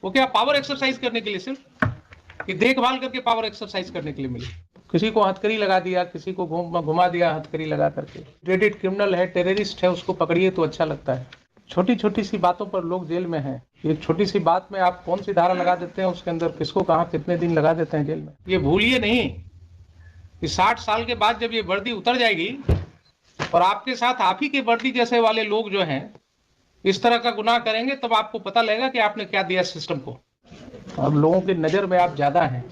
वो क्या power exercise करने के लिए, सिर्फ कि देखभाल करके पावर एक्सरसाइज करने के लिए मिली। किसी को हथकड़ी लगा दिया, किसी को घुमा दिया हथकड़ी लगा करके। क्रेडिट क्रिमिनल है, टेररिस्ट है, उसको पकड़िए तो अच्छा लगता है। छोटी छोटी सी बातों पर लोग जेल में हैं। एक छोटी सी बात में आप कौन सी धारा लगा देते हैं, उसके अंदर किसको कहां कितने दिन लगा देते हैं जेल में। ये भूलिए नहीं कि 60 साल के बाद जब ये वर्दी उतर जाएगी और आपके साथ आप ही के वर्दी जैसे वाले लोग जो हैं इस तरह का गुनाह करेंगे, तब आपको पता लगेगा कि आपने क्या दिया सिस्टम को। अब लोगों की नजर में आप ज्यादा हैं।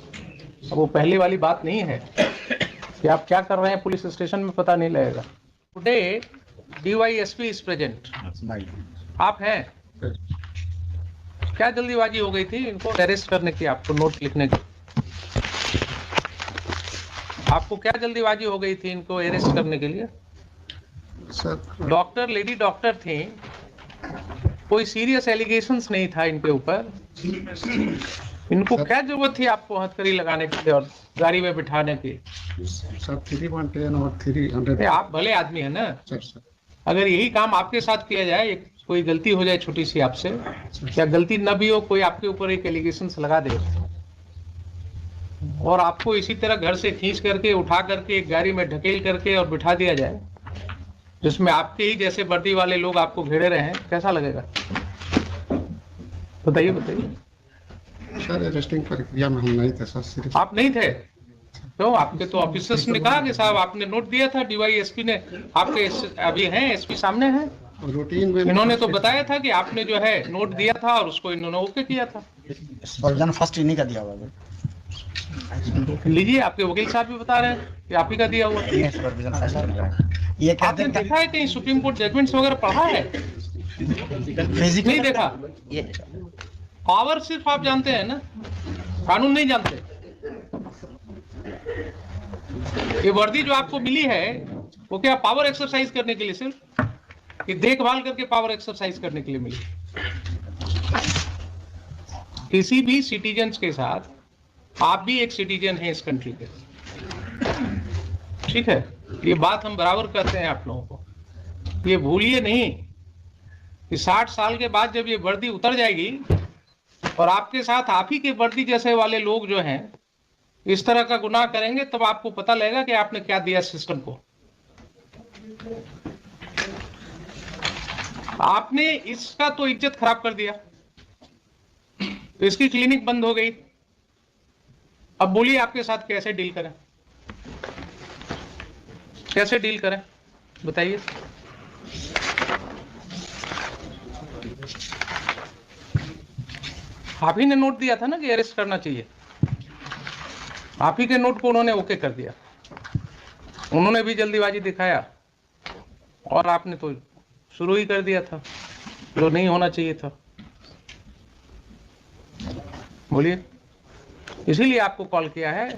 अब वो पहले वाली बात नहीं है कि आप क्या कर रहे हैं पुलिस स्टेशन में पता नहीं लगेगा। Today DYSP is present. आप हैं? क्या जल्दीबाजी हो गई थी इनको अरेस्ट करने की, आपको नोट लिखने की? आपको क्या जल्दीबाजी हो गई थी इनको अरेस्ट करने के लिए? डॉक्टर, लेडी डॉक्टर थी, कोई सीरियस एलिगेशंस नहीं था इनके ऊपर। इनको क्या जरूरत थी आपको हथकड़ी लगाने की और गाड़ी में बिठाने की? सर 310 और 300। आप भले आदमी है ना सर। अगर यही काम आपके साथ किया जाए, कोई गलती हो जाए छोटी सी आपसे, या गलती न भी हो, कोई आपके ऊपर एक एलिगेशंस लगा दे और आपको इसी तरह घर से खींच करके उठा करके एक गाड़ी में ढकेल करके और बिठा दिया जाए, जिसमें आपके ही जैसे वर्दी वाले लोग आपको घेरे रहे हैं, कैसा लगेगा? बताइए बताइए। सर अरेस्टिंग प्रक्रिया में हम नहीं थे सर। आप नहीं थे? तो आपके तो ऑफिसर्स ने कहा कि साहब आपने नोट दिया था, DYSP ने आपके अभी हैं, SP सामने हैं, रूटीन में इन्होंने तो बताया था कि आपने जो है नोट दिया था और उसको इन्होंने ओके किया था। फर्स्ट इन्हीं का दिया हुआ है। लीजिए, आपके वकील साहब भी बता रहे हैं कि आप ही का दिया हुआ। ये आपने देखा है कहीं सुप्रीम कोर्ट जजमेंट्स वगैरह पढ़ा है? नहीं देखा। पावर सिर्फ आप जानते हैं ना, कानून नहीं जानते। ये वर्दी जो आपको मिली है वो क्या पावर एक्सरसाइज करने के लिए, सिर्फ कि देखभाल करके पावर एक्सरसाइज करने के लिए मिली। किसी भी सिटीजन्स के साथ आप भी एक सिटीजन हैं इस कंट्री के, ठीक है? ये बात हम बराबर कहते हैं आप लोगों को। ये भूलिए नहीं कि 60 साल के बाद जब ये वर्दी उतर जाएगी और आपके साथ आप ही के वर्दी जैसे वाले लोग जो हैं इस तरह का गुनाह करेंगे, तब आपको पता लगेगा कि आपने क्या दिया सिस्टम को। आपने इसका तो इज्जत खराब कर दिया, तो इसकी क्लिनिक बंद हो गई। अब बोलिए आपके साथ कैसे डील करें, कैसे डील करें, बताइए। आप ही ने नोट दिया था ना कि अरेस्ट करना चाहिए, आप ही के नोट को उन्होंने ओके कर दिया। उन्होंने भी जल्दीबाजी दिखाया और आपने तो शुरू ही कर दिया था जो नहीं होना चाहिए था। बोलिए, इसीलिए आपको कॉल किया है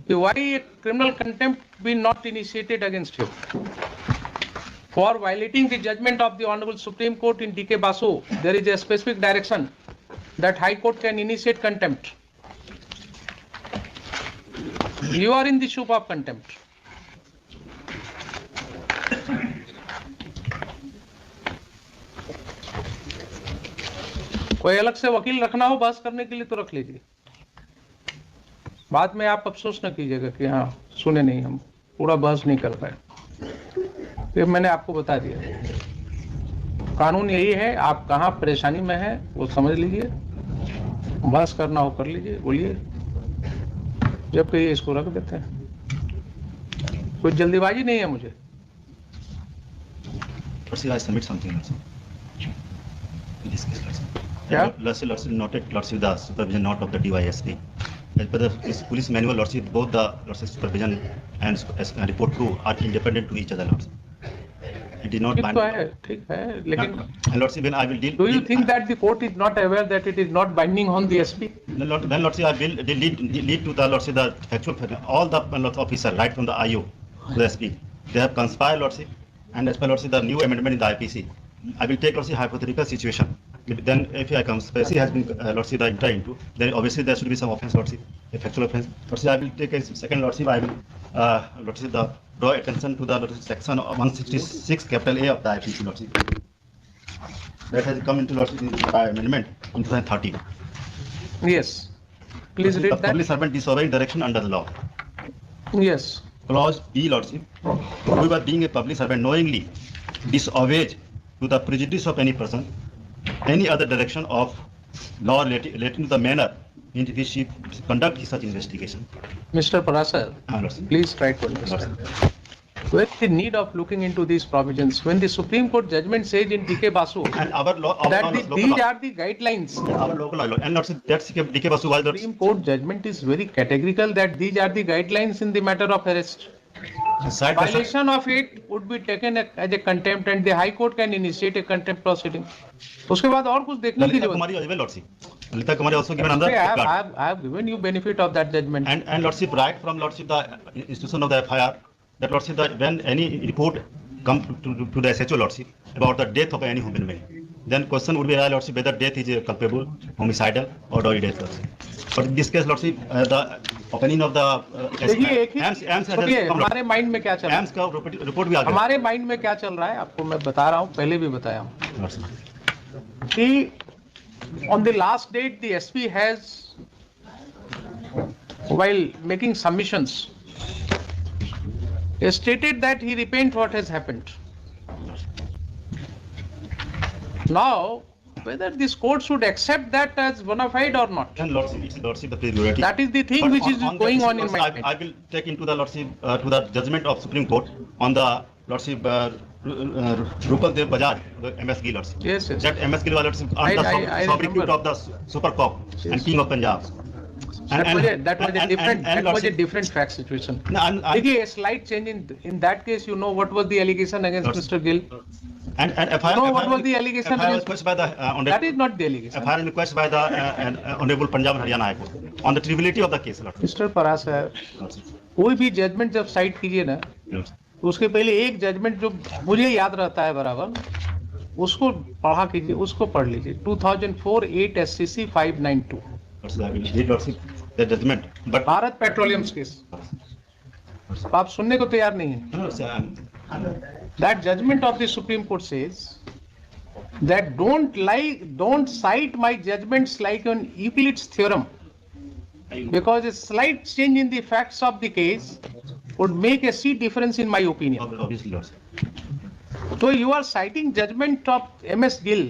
कि why a criminal contempt be not initiated against you for violating the judgment of the honourable supreme court in DK Basu. There is a specific direction that High Court can initiate contempt. You are in the soup of contempt. कोई अलग से वकील रखना हो बहस करने के लिए तो रख लीजिए, बाद में आप अफसोस न कीजिएगा कि हाँ सुने नहीं, हम पूरा बहस नहीं कर पाए। तो मैंने आपको बता दिया कानून यही है। आप कहाँ परेशानी में हैं वो समझ लीजिए, बहस करना हो कर लीजिए, बोलिए, जब कहिए इसको रख देते हैं। कोई जल्दीबाजी नहीं है मुझे। क्या? Lordship, the supervision not of the DYSP. As per the police manual, Lordship, both the Lordship supervision and report crew are independent to each other, Lordship. It is not ठीक तो binding. है, ठीक है, लेकिन And Lordship, when I will deal. do you think that the court is not aware that it is not binding on the SP? Then Lordship, I will lead to the Lordship, the actual all the officer right from the IO to the SP. They have conspired, Lordship, and as per Lordship, the new amendment in the IPC. I will take Lordship hypothetical situation. Then if I conspiracy has been Lordship the enter into, then obviously there should be some offence, Lordship, a factual offence. Lordship, I will take a second, Lordship, I will Lordship, draw attention to the Lordship, section 166 capital A of the IPC, Lordship. That has come into Lordship by amendment in 2013. Yes. Please The read that. public servant disobeying direction under the law. Yes. Clause B, Lordship. Whoever being a public servant knowingly disobeys to the prejudice of any person, any other direction of law relating to the manner in which he conduct such investigation. Mr. Parasar, Lordship. please try to understand. Where is the need of looking into these provisions when the Supreme Court judgment says in DK Basu And our law, our that local these law, are the guidelines? our local law, and Lordship, that's DK Basu was the Supreme Court judgment is very categorical that these are the guidelines in the matter of arrest. side by side. Violation of it would be taken as a contempt and the High Court can initiate a contempt proceeding. उसके बाद और कुछ देखने की Lalita जरूरत Kumari as well, Lordship. Lalita Kumari also given under है. safeguard. I have given you benefit of that judgment. And Lordship, right from Lordship, the institution of the FIR, that Lordship, that when any report come to the SHO Lordship about the death of any human being, then question would be, Lordship, whether death is culpable, homicidal, or doggy death, Lordship. But in this case, Lordship, the opinion of the देखिए एक ही AMS सुनिए, हमारे mind में क्या चल रहा है, AMS का report भी आ गया. हमारे माइंड में क्या चल रहा है आपको मैं बता रहा हूँ, पहले भी बताया हूँ Lordship. कि on the last date the SP has, while making submissions, stated that he repents what has happened. Now, whether this court should accept that as bona fide or not, And Lordship, it's Lordship, the priority. that is the thing But which is that going on in Lordship, my mind. I will take into the Lordship, to the judgment of Supreme Court on the Lordship, Rupal Dev Bajaj, the MS Gill Lordship. Yes, yes. That MS Gill Lordship, I sobriquet remember. of the Super Cop and Yes. King of Punjab. That was a different fact situation. देखिए, a slight change in that case, you know what was the allegation against Lordship. Mr. Gill? And FIR, No, what was the allegation FIR was against- requested by the That Honorable, is not the allegation. FIR requested by the Honorable Punjab and Haryana High Court on the triviality of the case, Lordship. Mr. Parasar, Lordship. कोई भी judgement जब site कीजिए ना, Lordship. तो उसके पहले एक judgement जो मुझे याद रहता है बराबर, उसको पढ़ा कीजिए, उसको पढ़ लीजिए. 2004-8 SCC 592 Lordship, I will read, Lordship, the judgment, but Bharat petroleums case. आप सुनने को तैयार नहीं है. Lordship, That judgment of the Supreme Court says that don't cite my judgments like on Euclid's theorem, because a slight change in the facts of the case would make a sea difference in my opinion. obviously, Lordship. So you are citing judgment of MS Gill.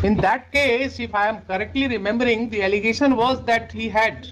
In that case, if I am correctly remembering, the allegation was that he had